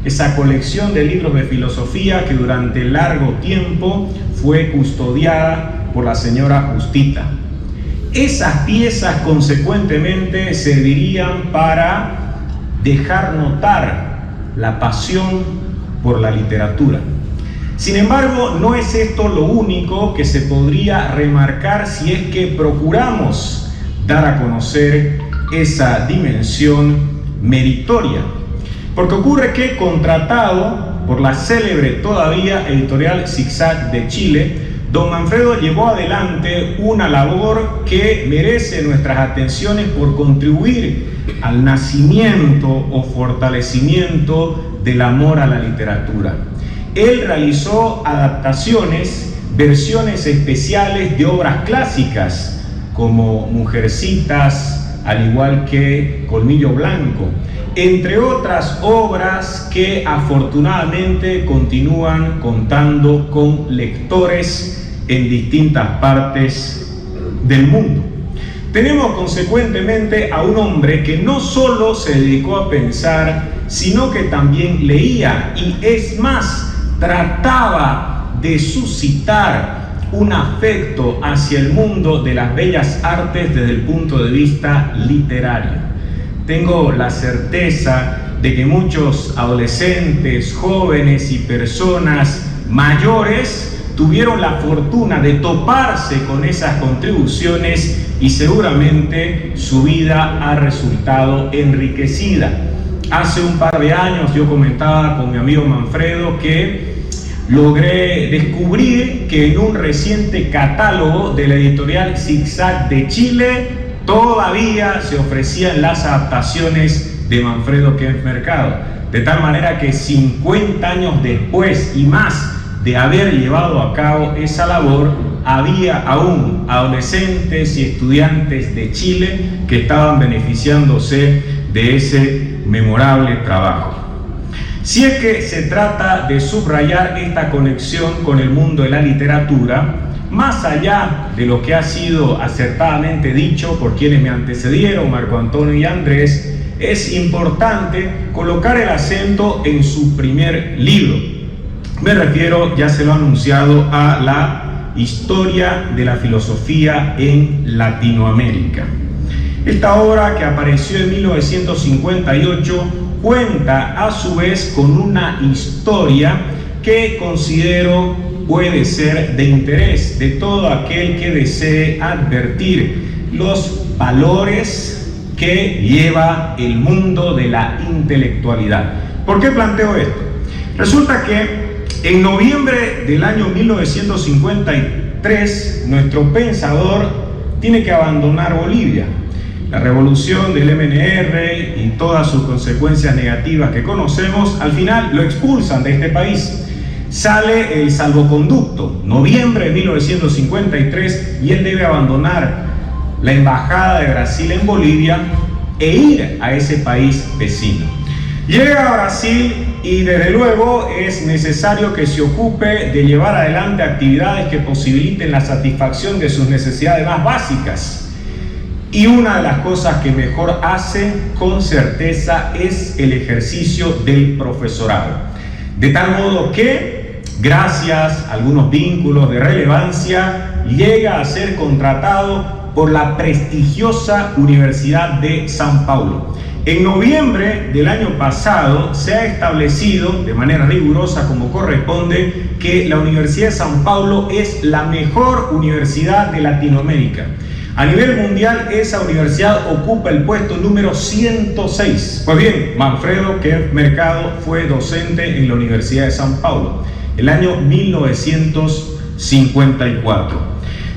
esa colección de libros de filosofía que durante largo tiempo fue custodiada por la señora Justita. Esas piezas consecuentemente servirían para dejar notar la pasión por la literatura. Sin embargo, no es esto lo único que se podría remarcar si es que procuramos dar a conocer esa dimensión meritoria. Porque ocurre que, contratado por la célebre todavía editorial Zigzag de Chile, don Manfredo llevó adelante una labor que merece nuestras atenciones por contribuir al nacimiento o fortalecimiento del amor a la literatura. Él realizó adaptaciones, versiones especiales de obras clásicas como Mujercitas, al igual que Colmillo Blanco, entre otras obras que afortunadamente continúan contando con lectores en distintas partes del mundo. Tenemos consecuentemente a un hombre que no solo se dedicó a pensar, sino que también leía y, es más, trataba de suscitar un afecto hacia el mundo de las bellas artes desde el punto de vista literario. Tengo la certeza de que muchos adolescentes, jóvenes y personas mayores tuvieron la fortuna de toparse con esas contribuciones y seguramente su vida ha resultado enriquecida. Hace un par de años yo comentaba con mi amigo Manfredo que logré descubrir que en un reciente catálogo de la editorial Zigzag de Chile todavía se ofrecían las adaptaciones de Manfredo Kempf Mercado, de tal manera que 50 años después y más de haber llevado a cabo esa labor, había aún adolescentes y estudiantes de Chile que estaban beneficiándose de ese memorable trabajo. Si es que se trata de subrayar esta conexión con el mundo de la literatura, más allá de lo que ha sido acertadamente dicho por quienes me antecedieron, Marco Antonio y Andrés, es importante colocar el acento en su primer libro. Me refiero, ya se lo he anunciado, a la historia de la filosofía en Latinoamérica. Esta obra, que apareció en 1958, cuenta a su vez con una historia que considero puede ser de interés de todo aquel que desee advertir los valores que lleva el mundo de la intelectualidad. ¿Por qué planteo esto? Resulta que en noviembre del año 1953, nuestro pensador tiene que abandonar Bolivia. La revolución del MNR y todas sus consecuencias negativas que conocemos, al final lo expulsan de este país. Sale el salvoconducto, noviembre de 1953, y él debe abandonar la embajada de Brasil en Bolivia e ir a ese país vecino. Llega a Brasil y desde luego es necesario que se ocupe de llevar adelante actividades que posibiliten la satisfacción de sus necesidades más básicas. Y una de las cosas que mejor hace con certeza es el ejercicio del profesorado. De tal modo que, gracias a algunos vínculos de relevancia, llega a ser contratado por la prestigiosa Universidad de São Paulo. En noviembre del año pasado se ha establecido de manera rigurosa, como corresponde, que la Universidad de São Paulo es la mejor universidad de Latinoamérica. A nivel mundial, esa universidad ocupa el puesto número 106. Pues bien, Manfredo Kempf Mercado fue docente en la Universidad de São Paulo el año 1954.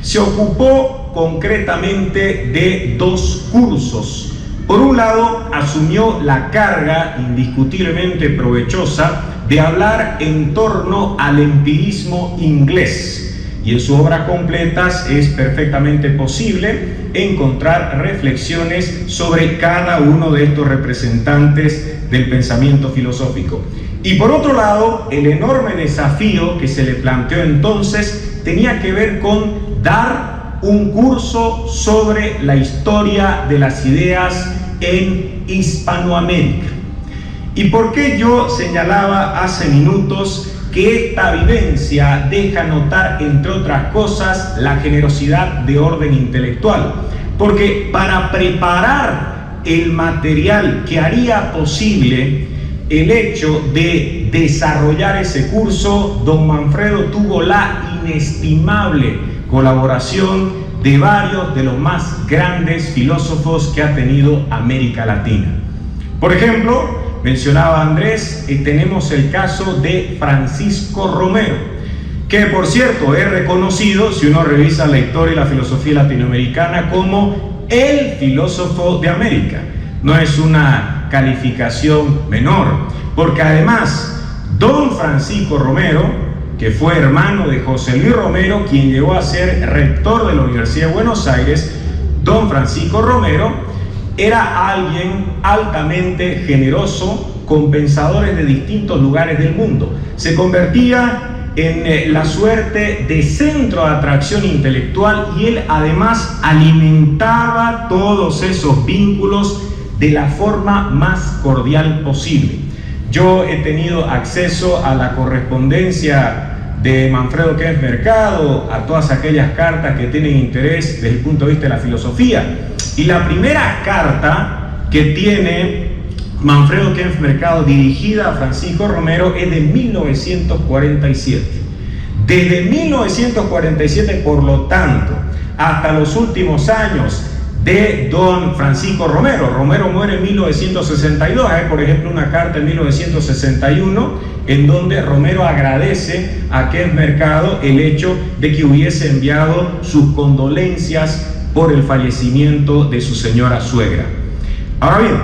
Se ocupó concretamente de dos cursos. Por un lado, asumió la carga indiscutiblemente provechosa de hablar en torno al empirismo inglés. Y en sus obras completas es perfectamente posible encontrar reflexiones sobre cada uno de estos representantes del pensamiento filosófico. Y por otro lado, el enorme desafío que se le planteó entonces tenía que ver con dar un curso sobre la historia de las ideas en Hispanoamérica. ¿Y por qué yo señalaba hace minutos que esta vivencia deja notar, entre otras cosas, la generosidad de orden intelectual? Porque para preparar el material que haría posible el hecho de desarrollar ese curso, don Manfredo tuvo la inestimable colaboración de varios de los más grandes filósofos que ha tenido América Latina. Por ejemplo, mencionaba Andrés, tenemos el caso de Francisco Romero, que por cierto es reconocido, si uno revisa la historia y la filosofía latinoamericana, como el filósofo de América. No es una calificación menor, porque además don Francisco Romero, que fue hermano de José Luis Romero, quien llegó a ser rector de la Universidad de Buenos Aires, don Francisco Romero era alguien altamente generoso con pensadores de distintos lugares del mundo. Se convertía en la suerte de centro de atracción intelectual, y él además alimentaba todos esos vínculos de la forma más cordial posible. Yo he tenido acceso a la correspondencia de Manfredo Kempf Mercado, a todas aquellas cartas que tienen interés desde el punto de vista de la filosofía, y la primera carta que tiene Manfredo Kempf Mercado dirigida a Francisco Romero es de 1947. Desde 1947, por lo tanto, hasta los últimos años de don Francisco Romero. Romero muere en 1962, hay por ejemplo una carta en 1961 en donde Romero agradece a Kempf Mercado el hecho de que hubiese enviado sus condolencias por el fallecimiento de su señora suegra. Ahora bien,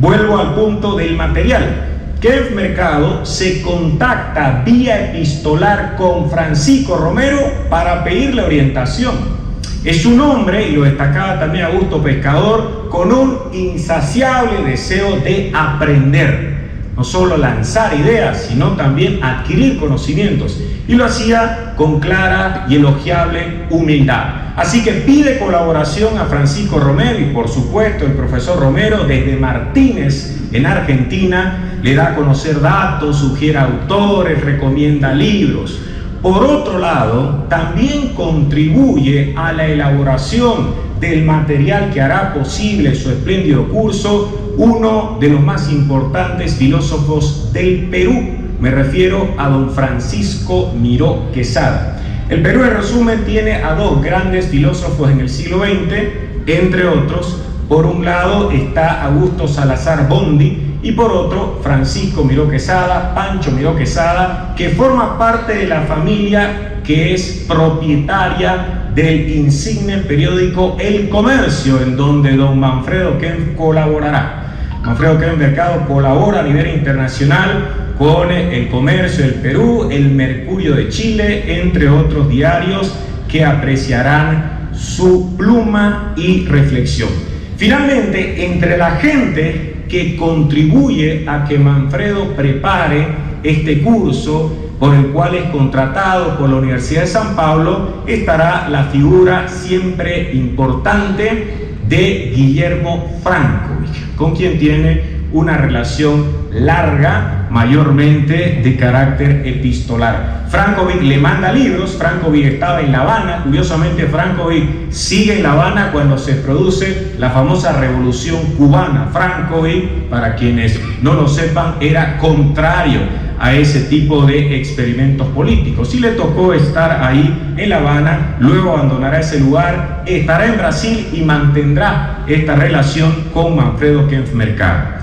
vuelvo al punto del material. Kempf Mercado se contacta vía epistolar con Francisco Romero para pedirle orientación. Es un hombre, y lo destacaba también Augusto Pescador, con un insaciable deseo de aprender. No solo lanzar ideas, sino también adquirir conocimientos. Y lo hacía con clara y elogiable humildad. Así que pide colaboración a Francisco Romero, y por supuesto el profesor Romero desde Martínez en Argentina le da a conocer datos, sugiere autores, recomienda libros. Por otro lado, también contribuye a la elaboración del material que hará posible su espléndido curso uno de los más importantes filósofos del Perú. Me refiero a don Francisco Miró Quesada. El Perú, en resumen, tiene a dos grandes filósofos en el siglo XX, entre otros. Por un lado está Augusto Salazar Bondi, y por otro Francisco Miró Quesada, Pancho Miró Quesada, que forma parte de la familia que es propietaria del insigne periódico El Comercio, en donde don Manfredo Kempf colaborará. Manfredo Kempf Mercado colabora a nivel internacional con El Comercio del Perú, El Mercurio de Chile, entre otros diarios que apreciarán su pluma y reflexión. Finalmente, entre la gente que contribuye a que Manfredo prepare este curso, por el cual es contratado por la Universidad de San Pablo, estará la figura siempre importante de Guillermo Frankovic, con quien tiene una relación larga, mayormente de carácter epistolar. Frankovic le manda libros. Frankovic estaba en La Habana. Curiosamente, Frankovic sigue en La Habana cuando se produce la famosa Revolución Cubana. Frankovic, para quienes no lo sepan, era contrario a ese tipo de experimentos políticos. Sí le tocó estar ahí en La Habana, luego abandonará ese lugar, estará en Brasil y mantendrá esta relación con Manfredo Kempf Mercado.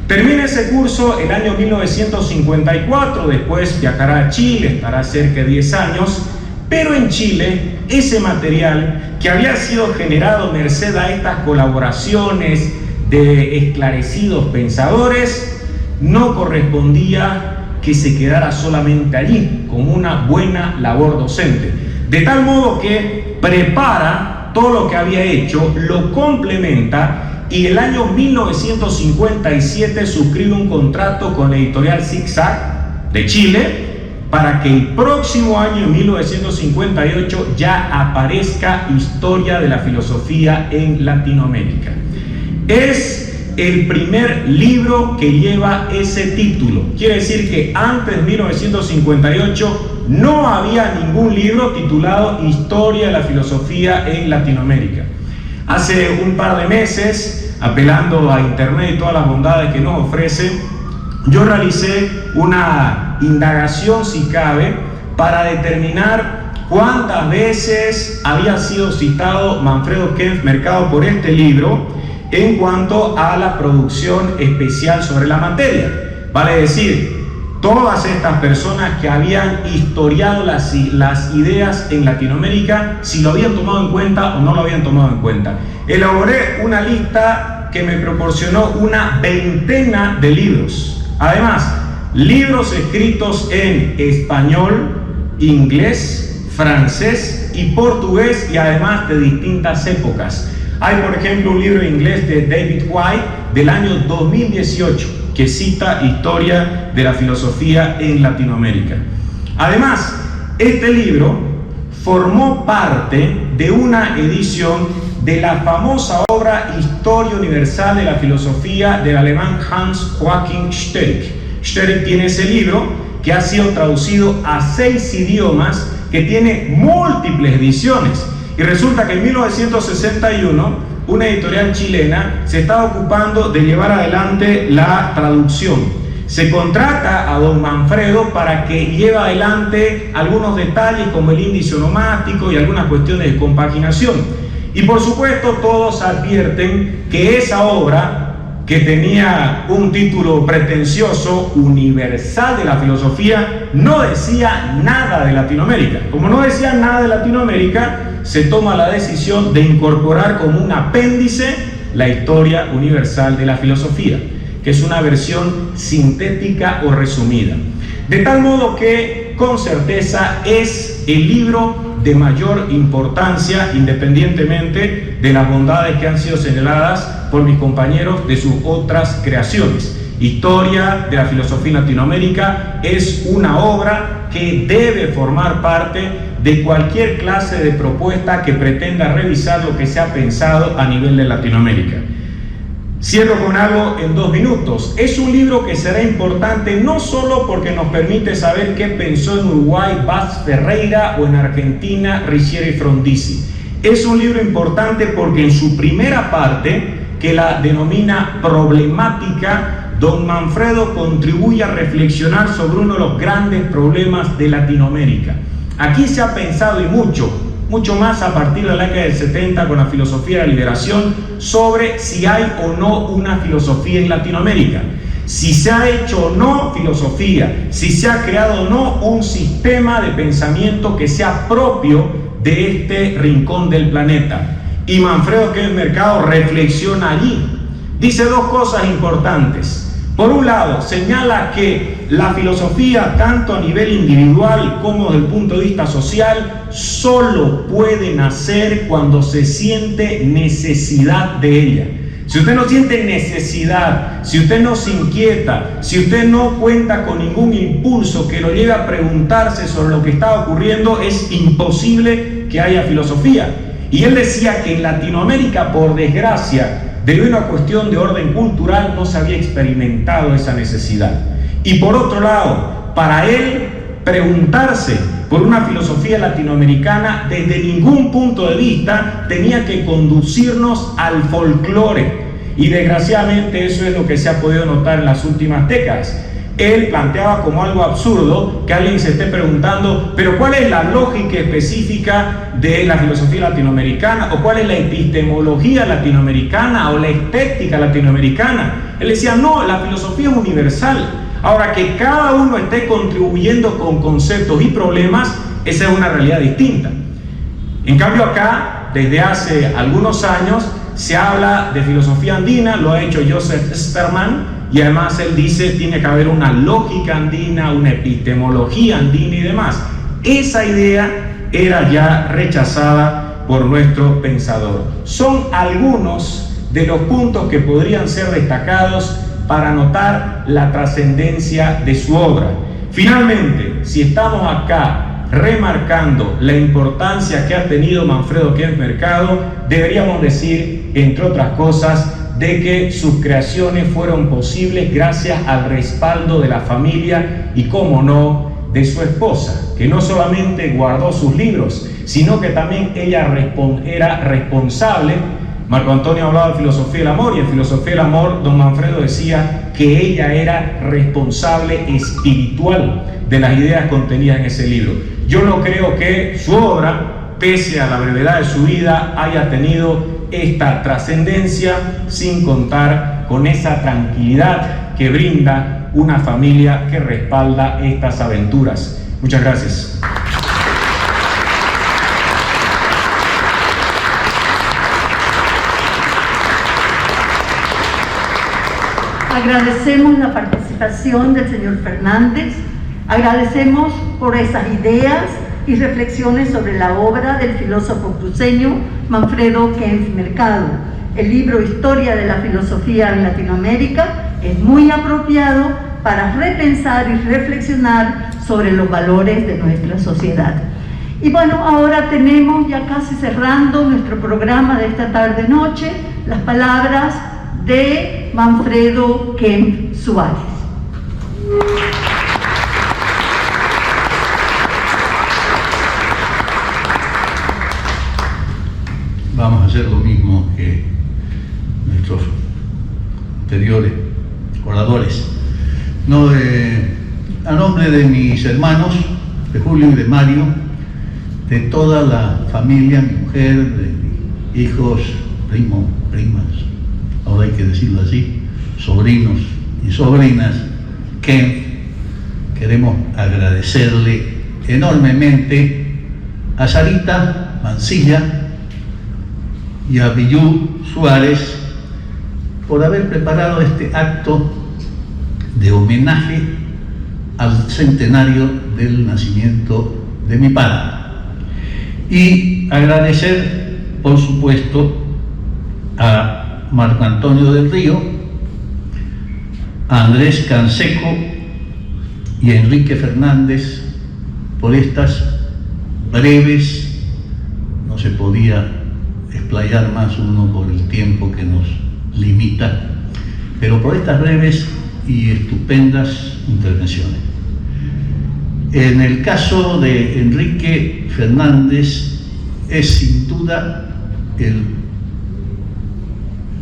Termina ese curso el año 1954, después viajará a Chile, estará cerca de 10 años, pero en Chile ese material que había sido generado merced a estas colaboraciones de esclarecidos pensadores no correspondía que se quedara solamente allí, como una buena labor docente. De tal modo que prepara todo lo que había hecho, lo complementa, y el año 1957 suscribe un contrato con la editorial Zigzag de Chile para que el próximo año, en 1958, ya aparezca Historia de la Filosofía en Latinoamérica. Es el primer libro que lleva ese título. Quiere decir que antes de 1958 no había ningún libro titulado Historia de la Filosofía en Latinoamérica. Hace un par de meses, apelando a Internet y todas las bondades que nos ofrece, yo realicé una indagación, si cabe, para determinar cuántas veces había sido citado Manfredo Kempf Mercado por este libro en cuanto a la producción especial sobre la materia. Vale decir, todas estas personas que habían historiado las ideas en Latinoamérica, si lo habían tomado en cuenta o no lo habían tomado en cuenta. Elaboré una lista que me proporcionó una veintena de libros. Además, libros escritos en español, inglés, francés y portugués, y además de distintas épocas. Hay, por ejemplo, un libro inglés de David White del año 2018 que cita Historia de la Filosofía en Latinoamérica. Además, este libro formó parte de una edición de la famosa obra Historia Universal de la Filosofía del alemán Hans Joachim Schterik. Schterik tiene ese libro que ha sido traducido a 6 idiomas, que tiene múltiples ediciones. Y resulta que en 1961 una editorial chilena se estaba ocupando de llevar adelante la traducción. Se contrata a don Manfredo para que lleve adelante algunos detalles como el índice onomástico y algunas cuestiones de compaginación. Y por supuesto todos advierten que esa obra, que tenía un título pretencioso, Universal de la Filosofía, no decía nada de Latinoamérica. Como no decía nada de Latinoamérica, se toma la decisión de incorporar como un apéndice la Historia Universal de la Filosofía, que es una versión sintética o resumida. De tal modo que, con certeza, es el libro de mayor importancia, independientemente de las bondades que han sido señaladas por mis compañeros de sus otras creaciones. Historia de la Filosofía en Latinoamérica es una obra que debe formar parte de cualquier clase de propuesta que pretenda revisar lo que se ha pensado a nivel de Latinoamérica. Cierro con algo en 2 minutos. Es un libro que será importante no solo porque nos permite saber qué pensó en Uruguay Vaz Ferreira o en Argentina Riccieri Frondizi. Es un libro importante porque en su primera parte, que la denomina problemática, don Manfredo contribuye a reflexionar sobre uno de los grandes problemas de Latinoamérica. Aquí se ha pensado y mucho más a partir de la década del 70 con la filosofía de la liberación sobre si hay o no una filosofía en Latinoamérica, si se ha hecho o no filosofía, si se ha creado o no un sistema de pensamiento que sea propio de este rincón del planeta. Y Manfredo Kempf Mercado reflexiona allí. Dice 2 cosas importantes. Por un lado, señala que la filosofía, tanto a nivel individual como desde el punto de vista social, solo puede nacer cuando se siente necesidad de ella. Si usted no siente necesidad, si usted no se inquieta, si usted no cuenta con ningún impulso que lo lleve a preguntarse sobre lo que está ocurriendo, es imposible que haya filosofía. Y él decía que en Latinoamérica, por desgracia, debido a una cuestión de orden cultural, no se había experimentado esa necesidad. Y por otro lado, para él, preguntarse por una filosofía latinoamericana desde ningún punto de vista tenía que conducirnos al folclore. Y desgraciadamente eso es lo que se ha podido notar en las últimas décadas. Él planteaba como algo absurdo que alguien se esté preguntando, pero ¿cuál es la lógica específica de la filosofía latinoamericana? ¿O cuál es la epistemología latinoamericana? ¿O la estética latinoamericana? Él decía, no, la filosofía es universal. Ahora, que cada uno esté contribuyendo con conceptos y problemas, esa es una realidad distinta. En cambio acá, desde hace algunos años, se habla de filosofía andina, lo ha hecho Joseph Sterman, y además él dice tiene que haber una lógica andina, una epistemología andina y demás. Esa idea era ya rechazada por nuestro pensador. Son algunos de los puntos que podrían ser destacados para notar la trascendencia de su obra. Finalmente, si estamos acá remarcando la importancia que ha tenido Manfredo Kempf Mercado, deberíamos decir, entre otras cosas, de que sus creaciones fueron posibles gracias al respaldo de la familia y, cómo no, de su esposa, que no solamente guardó sus libros, sino que también ella era responsable. Marco Antonio hablaba de filosofía del amor, y en filosofía del amor don Manfredo decía que ella era responsable espiritual de las ideas contenidas en ese libro. Yo no creo que su obra, pese a la brevedad de su vida, haya tenido esta trascendencia sin contar con esa tranquilidad que brinda una familia que respalda estas aventuras. Muchas gracias. Agradecemos la participación del señor Fernández, agradecemos por esas ideas y reflexiones sobre la obra del filósofo cruceño Manfredo Kempf Mercado. El libro Historia de la Filosofía en Latinoamérica es muy apropiado para repensar y reflexionar sobre los valores de nuestra sociedad. Y bueno, ahora tenemos, ya casi cerrando nuestro programa de esta tarde-noche, las palabras de Manfredo Kemp Suárez. Vamos a hacer lo mismo que nuestros anteriores oradores. A nombre de mis hermanos, de Julio y de Mario, de toda la familia, mi mujer, de mis hijos, primos, primas, ahora hay que decirlo así, sobrinos y sobrinas, que queremos agradecerle enormemente a Sarita Mancilla y a Billú Suárez por haber preparado este acto de homenaje al centenario del nacimiento de mi padre. Y agradecer, por supuesto, a Marco Antonio del Río, a Andrés Canseco y a Enrique Fernández por estas breves, no se podía explayar más uno por el tiempo que nos limita, pero por estas breves y estupendas intervenciones. En el caso de Enrique Fernández es sin duda el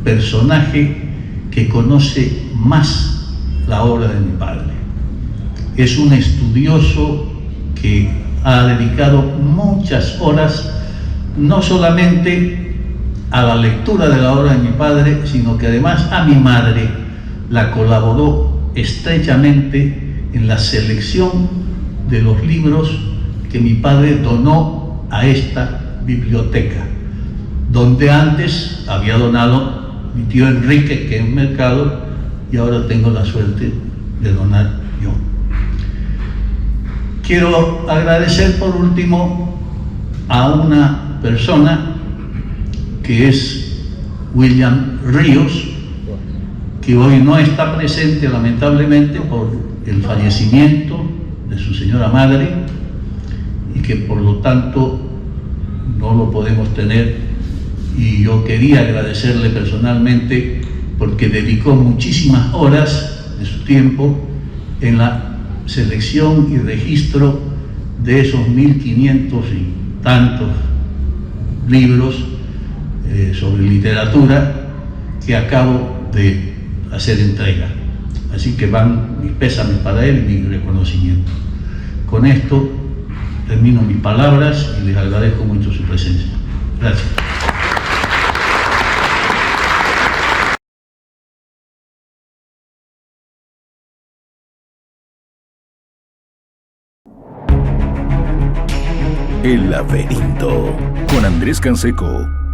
personaje que conoce más la obra de mi padre. Es un estudioso que ha dedicado muchas horas no solamente a la lectura de la obra de mi padre, sino que además a mi madre la colaboró estrechamente en la selección de los libros que mi padre donó a esta biblioteca, donde antes había donado mi tío Enrique, que es Mercado, y ahora tengo la suerte de donar yo. Quiero agradecer por último a una persona que es William Ríos, que hoy no está presente lamentablemente por el fallecimiento de su señora madre y que por lo tanto no lo podemos tener, y yo quería agradecerle personalmente porque dedicó muchísimas horas de su tiempo en la selección y registro de esos 1500 y tantos libros sobre literatura que acabo de hacer entrega. Así que van mis pésames para él y mi reconocimiento. Con esto termino mis palabras y les agradezco mucho su presencia. Gracias. El laberinto con Andrés Canseco.